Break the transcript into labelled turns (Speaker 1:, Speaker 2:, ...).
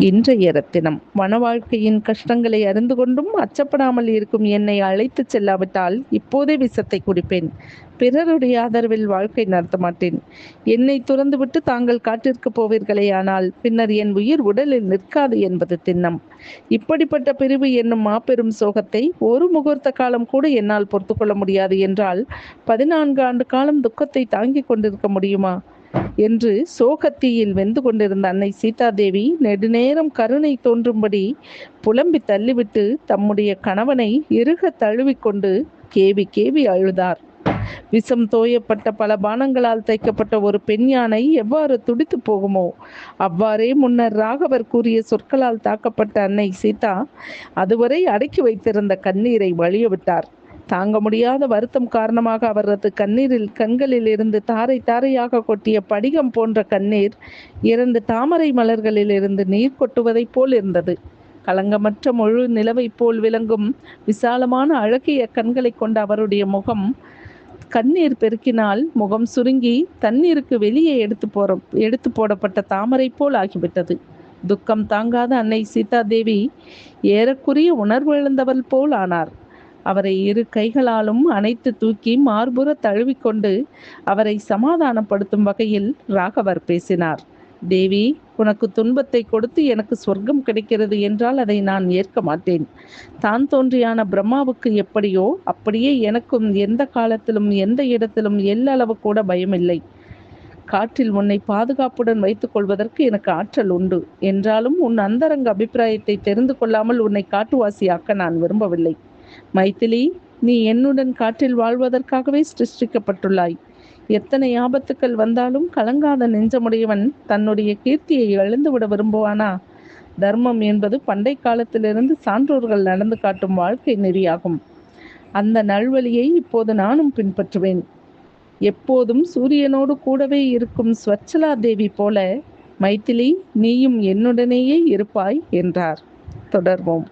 Speaker 1: இன்றைய ரத்தினம். வன வாழ்க்கையின் கஷ்டங்களை அறிந்து கொண்டும் அச்சப்படாமல் இருக்கும் என்னை அழைத்துச் செல்லாவிட்டால் இப்போதே விஷத்தை குடிப்பேன். பிறருடைய ஆதரவில் வாழ்க்கை நடத்த மாட்டேன். என்னை துறந்துவிட்டு தாங்கள் காட்டிற்கு போவீர்களேயானால் பின்னர் என் உயிர் உடலில் நிற்காது என்பது திண்ணம். இப்படிப்பட்ட பிரிவு என்னும் மாபெரும் சோகத்தை ஒரு முகூர்த்த காலம் கூட என்னால் பொறுத்து கொள்ள முடியாது என்றால் 14 ஆண்டு காலம் துக்கத்தை தாங்கிக் கொண்டிருக்க முடியுமா என்று சோகத்தீயில் வெந்து கொண்டிருந்த அன்னை சீதாதேவி நெடுநேரம் கருணை தோன்றும்படி புலம்பி தள்ளிவிட்டு தம்முடைய கணவனை இறுக தழுவிக்கொண்டு கேவி கேவி அழுதார். விஷம் தோயப்பட்ட பல பானங்களால் தைக்கப்பட்ட ஒரு பெண் யானை எவ்வாறு துடித்து போகுமோ அவ்வாறே முன்னர் ராகவர் கூறிய சொற்களால் தாக்கப்பட்ட அன்னை சீதா அதுவரை அடக்கி வைத்திருந்த கண்ணீரை வழியவிட்டார். தாங்க முடியாத வருத்தம் காரணமாக அவரது கண்களில் இருந்து தாரை தாரையாக கொட்டிய படிகம் போன்ற கண்ணீர் 2 தாமரை மலர்களில் இருந்து நீர் கொட்டுவதைப் போல் இருந்தது. களங்கமற்ற முழு நிலவை போல் விளங்கும் விசாலமான அழகிய கண்களை கொண்ட அவருடைய முகம் கண்ணீர் பெருக்கினால் முகம் சுருங்கி தண்ணீருக்கு வெளியே எடுத்து போடப்பட்ட தாமரை போல் ஆகிவிட்டது. துக்கம் தாங்காத அன்னை சீதாதேவி ஏறக்குறைய உணர்வு இழந்தவள் போல் ஆனார். அவரை 2 கைகளாலும் அணைத்து தூக்கி மார்புற தழுவிக்கொண்டு அவரை சமாதானப்படுத்தும் வகையில் ராகவர் பேசினார். தேவி, உனக்கு துன்பத்தை கொடுத்து எனக்கு சொர்க்கம் கிடைக்கிறது என்றால் அதை நான் ஏற்க மாட்டேன். தான் தோன்றியான பிரம்மாவுக்கு எப்படியோ அப்படியே எனக்கும் எந்த காலத்திலும் எந்த இடத்திலும் எல்லளவு கூட பயமில்லை. காற்றில் உன்னை பாதுகாப்புடன் வைத்துக் கொள்வதற்கு எனக்கு ஆற்றல் உண்டு. என்றாலும் உன் அந்தரங்க அபிப்பிராயத்தை தெரிந்து கொள்ளாமல் உன்னை காட்டுவாசியாக்க நான் விரும்பவில்லை. மைதிலி, நீ என்னுடன் காற்றில் வாழ்வதற்காகவே சிருஷ்டிக்கப்பட்டுள்ளாய். எத்தனை ஆபத்துக்கள் வந்தாலும் கலங்காத நெஞ்சமுடையவன் தன்னுடைய கீர்த்தியை இழந்துவிட விரும்புவானா? தர்மம் என்பது பண்டை காலத்திலிருந்து சான்றோர்கள் நடந்து காட்டும் வாழ்க்கை நெறியாகும். அந்த நல்வழியை இப்போது நானும் பின்பற்றுவேன். எப்போதும் சூரியனோடு கூடவே இருக்கும் ஸ்வச்சலா தேவி போல மைதிலி, நீயும் என்னுடனேயே இருப்பாய் என்றார். தொடர்வோம்.